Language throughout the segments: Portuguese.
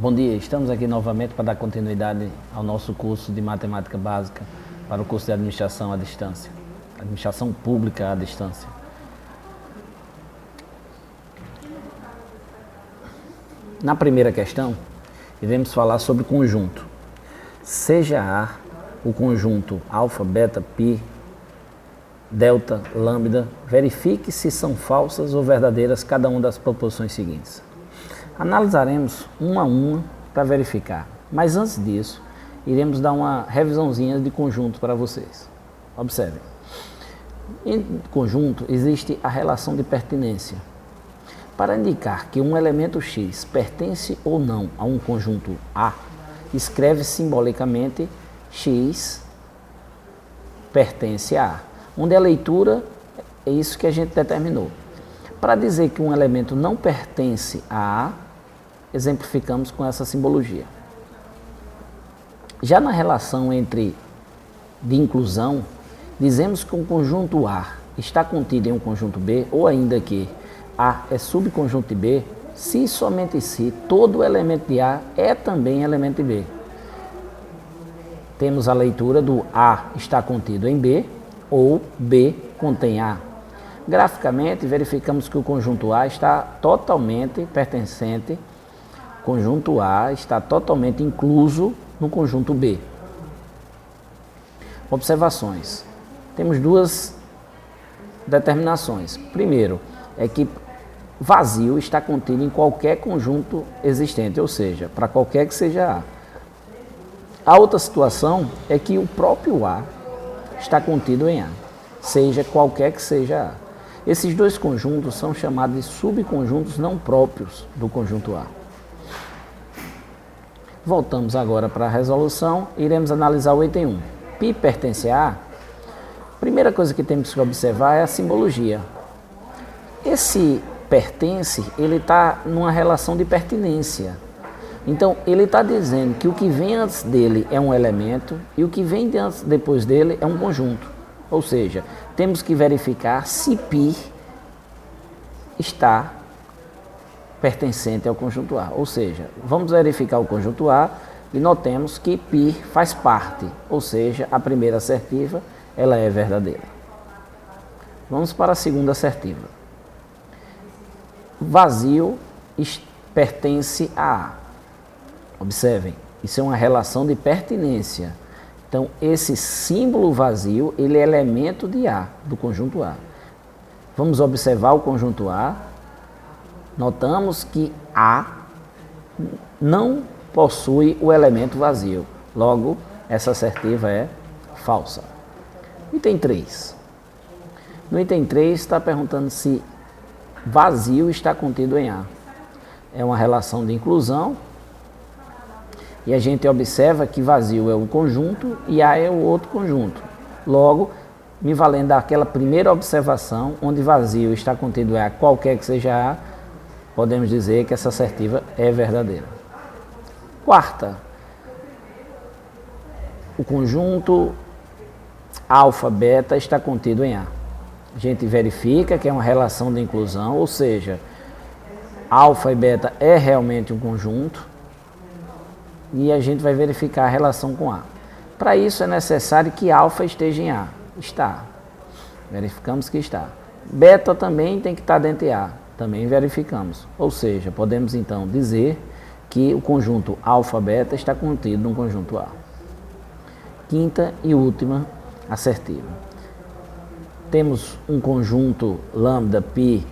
Bom dia, estamos aqui novamente para dar continuidade ao nosso curso de Matemática Básica para o curso de Administração à Distância, Administração Pública à Distância. Na primeira questão, iremos falar sobre conjunto. Seja A o conjunto alfa, beta, pi, delta, lambda, verifique se são falsas ou verdadeiras cada uma das proposições seguintes. Analisaremos uma a uma para verificar, mas antes disso, iremos dar uma revisãozinha de conjunto para vocês. Observem. Em conjunto existe a relação de pertinência. Para indicar que um elemento X pertence ou não a um conjunto A, escreve simbolicamente X pertence a A, onde a leitura é isso que a gente determinou. Para dizer que um elemento não pertence a A, exemplificamos com essa simbologia. Já na relação de inclusão, dizemos que um conjunto A está contido em um conjunto B, ou ainda que A é subconjunto de B, se e somente se todo elemento de A é também elemento de B. Temos a leitura do A está contido em B, ou B contém A. Graficamente, verificamos que o conjunto A está totalmente pertencente, conjunto A está totalmente incluso no conjunto B. Observações. Temos duas determinações. Primeiro, é que vazio está contido em qualquer conjunto existente, ou seja, para qualquer que seja A. A outra situação é que o próprio A está contido em A, seja qualquer que seja A. Esses dois conjuntos são chamados de subconjuntos não próprios do conjunto A. Voltamos agora para a resolução e iremos analisar o item 1. Π pertence a A? Primeira coisa que temos que observar é a simbologia. Esse pertence, ele está numa relação de pertinência. Então, ele está dizendo que o que vem antes dele é um elemento e o que vem depois dele é um conjunto. Ou seja, temos que verificar se π está pertencente ao conjunto A. Ou seja, vamos verificar o conjunto A e notemos que π faz parte, ou seja, a primeira assertiva ela é verdadeira. Vamos para a segunda assertiva. Vazio pertence a A. Observem, isso é uma relação de pertinência. Então, esse símbolo vazio, ele é elemento de A, do conjunto A. Vamos observar o conjunto A. Notamos que A não possui o elemento vazio. Logo, essa assertiva é falsa. Item 3. No item 3 está perguntando se vazio está contido em A. É uma relação de inclusão. E a gente observa que vazio é um conjunto e A é o outro conjunto. Logo, me valendo daquela primeira observação, onde vazio está contido em A, qualquer que seja A, podemos dizer que essa assertiva é verdadeira. Quarta, o conjunto alfa, beta está contido em A. A gente verifica que é uma relação de inclusão, ou seja, alfa e beta é realmente um conjunto e a gente vai verificar a relação com A. Para isso é necessário que alfa esteja em A. Está. Verificamos que está. Beta também tem que estar dentro de A. Também verificamos. Ou seja, podemos então dizer que o conjunto alfa-beta está contido no conjunto A. Quinta e última assertiva. Temos um conjunto lambda, π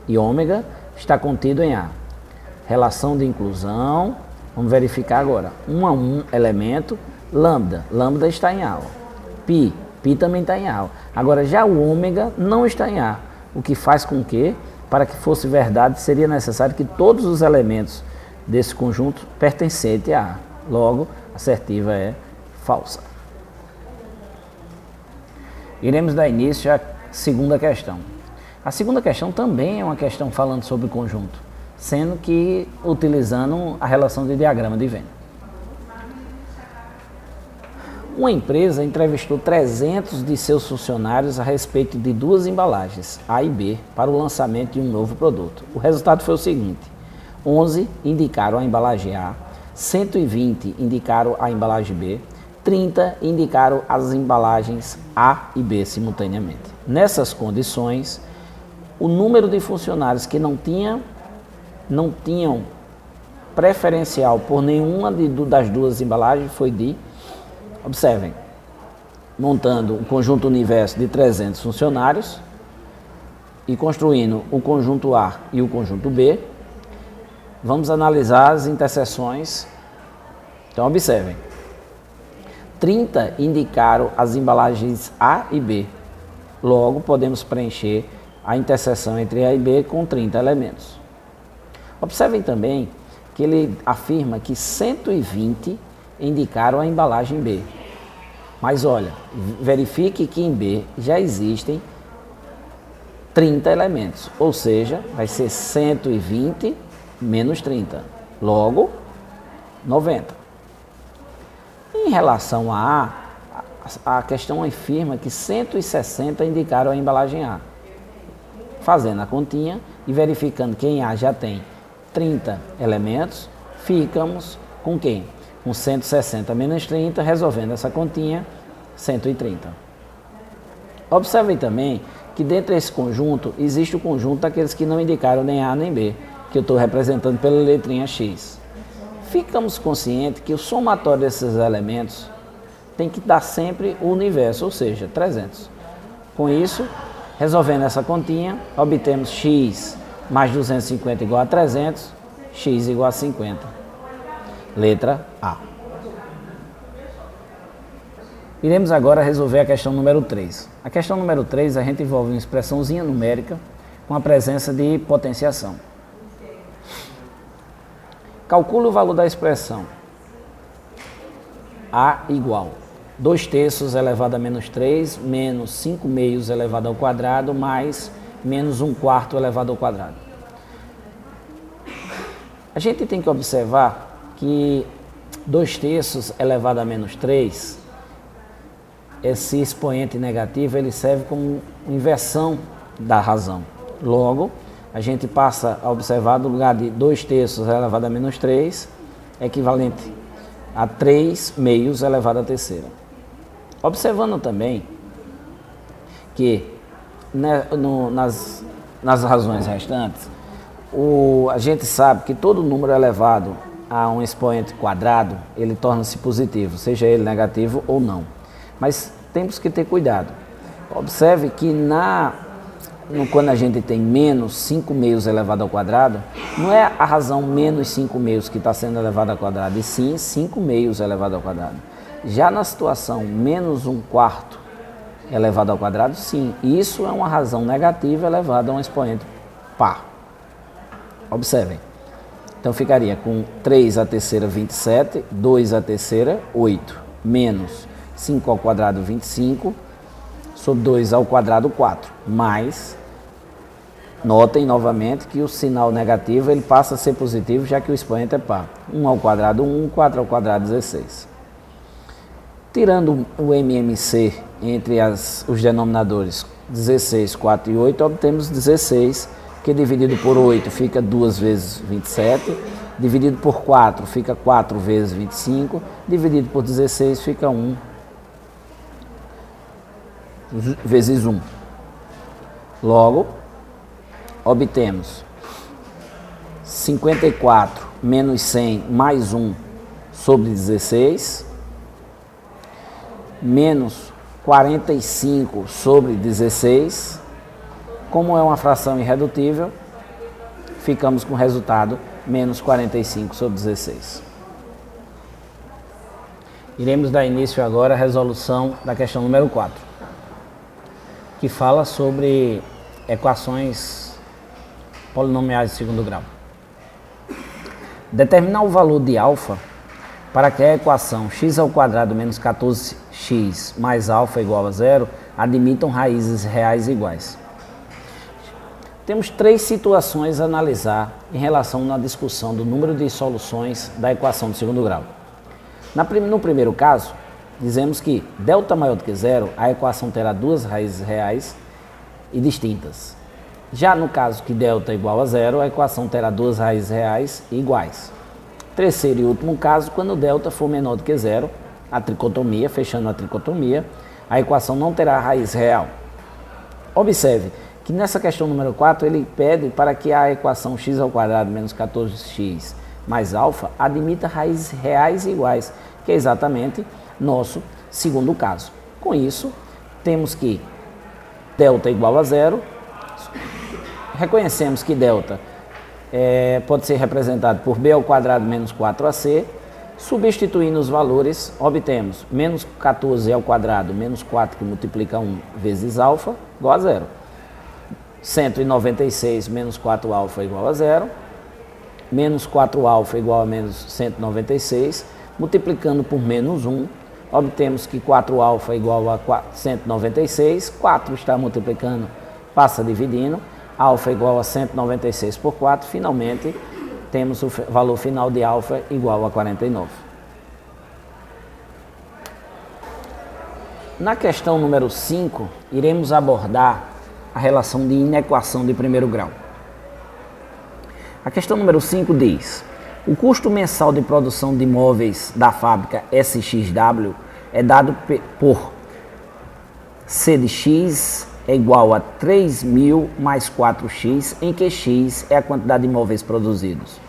e ômega, está contido em A. Relação de inclusão, vamos verificar agora. Um a um elemento, lambda está em A. Π também está em A. Agora já o ômega não está em A, o que faz com que, para que fosse verdade, seria necessário que todos os elementos desse conjunto pertencessem a A. Logo, a assertiva é falsa. Iremos dar início à segunda questão. A segunda questão também é uma questão falando sobre conjunto, sendo que utilizando a relação de diagrama de Venn. Uma empresa entrevistou 300 de seus funcionários a respeito de duas embalagens, A e B, para o lançamento de um novo produto. O resultado foi o seguinte: 11 indicaram a embalagem A, 120 indicaram a embalagem B, 30 indicaram as embalagens A e B simultaneamente. Nessas condições, o número de funcionários que não tinham preferencial por nenhuma das duas embalagens foi de, observem, montando um conjunto universo de 300 funcionários e construindo o conjunto A e o conjunto B, vamos analisar as interseções. Então, observem, 30 indicaram as embalagens A e B, logo podemos preencher a interseção entre A e B com 30 elementos. Observem também que ele afirma que 120 indicaram a embalagem B. Mas olha, verifique que em B já existem 30 elementos, ou seja, vai ser 120 menos 30, logo 90. Em relação a A questão afirma que 160 indicaram a embalagem A. Fazendo a continha e verificando que em A já tem 30 elementos, ficamos com quem? Com 160 menos 30, resolvendo essa continha, 130. Observem também que dentro desse conjunto, existe o conjunto daqueles que não indicaram nem A nem B, que eu estou representando pela letrinha X. Ficamos conscientes que o somatório desses elementos tem que dar sempre o universo, ou seja, 300. Com isso, resolvendo essa continha, obtemos x mais 250 igual a 300, x igual a 50. Letra A. Iremos agora resolver a questão número 3. A questão número 3, a gente envolve uma expressãozinha numérica com a presença de potenciação. Calcule o valor da expressão A igual 2/3 elevado a menos 3 menos 5/2 elevado ao quadrado mais menos 1/4 elevado ao quadrado. A gente tem que observar que 2/3 elevado a menos 3, esse expoente negativo, ele serve como inversão da razão. Logo, a gente passa a observar, no lugar de 2/3 elevado a menos 3, equivalente a 3/2 elevado à terceira. Observando também que nas razões restantes, a gente sabe que todo número elevado a um expoente quadrado, ele torna-se positivo, seja ele negativo ou não. Mas temos que ter cuidado. Observe que quando a gente tem menos 5/2 elevado ao quadrado, não é a razão menos 5/2 que está sendo elevada ao quadrado, e sim 5/2 elevado ao quadrado. Já na situação menos 1/4 elevado ao quadrado, sim, isso é uma razão negativa elevada a um expoente par. Observem. Então ficaria com 3 à terceira 27, 2 à terceira 8, menos 5 ao quadrado 25, sobre 2 ao quadrado 4, mais, notem novamente que o sinal negativo ele passa a ser positivo, já que o expoente é par. 1 ao quadrado 1, 4 ao quadrado 16. Tirando o MMC entre os denominadores 16, 4 e 8, obtemos 16, que dividido por 8 fica 2 vezes 27, dividido por 4 fica 4 vezes 25, dividido por 16 fica 1 vezes 1. Logo, obtemos 54 menos 100 mais 1 sobre 16, menos 45 sobre 16. Como é uma fração irredutível, ficamos com o resultado menos 45 sobre 16. Iremos dar início agora à resolução da questão número 4, que fala sobre equações polinomiais de segundo grau. Determinar o valor de alfa para que a equação x ao quadrado menos 14x mais alfa igual a 0 admitam raízes reais iguais. Temos 3 situações a analisar em relação à discussão do número de soluções da equação do segundo grau. No primeiro caso, dizemos que delta maior do que 0, a equação terá 2 raízes reais e distintas. Já no caso que delta é igual a zero, a equação terá duas raízes reais iguais. Terceiro e último caso, quando delta for menor do que zero, a tricotomia, fechando a tricotomia, a equação não terá raiz real. Observe que nessa questão número 4, ele pede para que a equação x² menos 14x mais alfa admita raízes reais iguais, que é exatamente nosso segundo caso. Com isso, temos que delta é igual a zero, reconhecemos que delta pode ser representado por b² menos 4ac, substituindo os valores, obtemos menos 14 ao quadrado menos 4 que multiplica 1 vezes alfa igual a zero. 196 menos 4 alfa igual a zero. Menos 4 alfa igual a menos 196. Multiplicando por menos 1, obtemos que 4 alfa igual a 196. 4 está multiplicando, passa dividindo. Alfa igual a 196 por 4. Finalmente, temos o valor final de alfa igual a 49. Na questão número 5, iremos abordar a relação de inequação de primeiro grau. A questão número 5 diz: o custo mensal de produção de imóveis da fábrica SXW é dado por C de X é igual a 3.000 mais 4x, em que x é a quantidade de imóveis produzidos.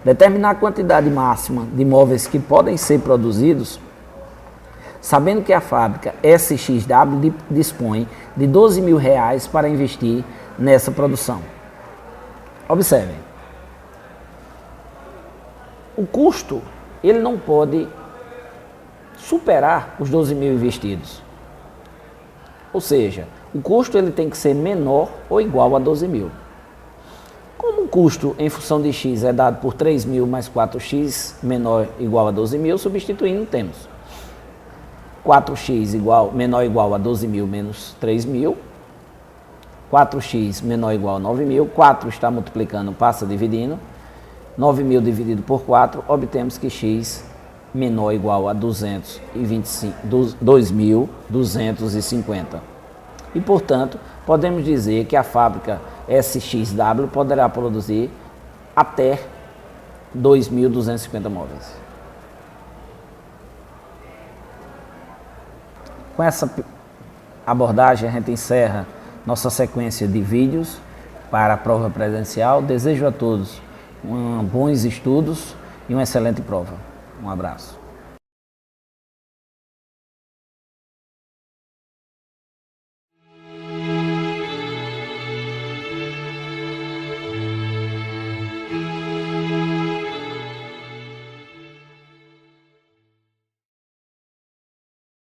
Determinar a quantidade máxima de imóveis que podem ser produzidos, sabendo que a fábrica SXW dispõe de R$12.000 para investir nessa produção. Observem, o custo ele não pode superar os 12.000 investidos. Ou seja, o custo ele tem que ser menor ou igual a 12.000. Como o custo em função de x é dado por 3.000 mais 4x menor ou igual a 12.000, substituindo temos 4x menor ou igual a 12.000 menos 3.000, 4x menor ou igual a 9.000, 4 está multiplicando, passa dividindo, 9.000 dividido por 4, obtemos que x menor ou igual a 2.250. E, portanto, podemos dizer que a fábrica SXW poderá produzir até 2.250 móveis. Com essa abordagem, a gente encerra nossa sequência de vídeos para a prova presencial. Desejo a todos bons estudos e uma excelente prova. Um abraço.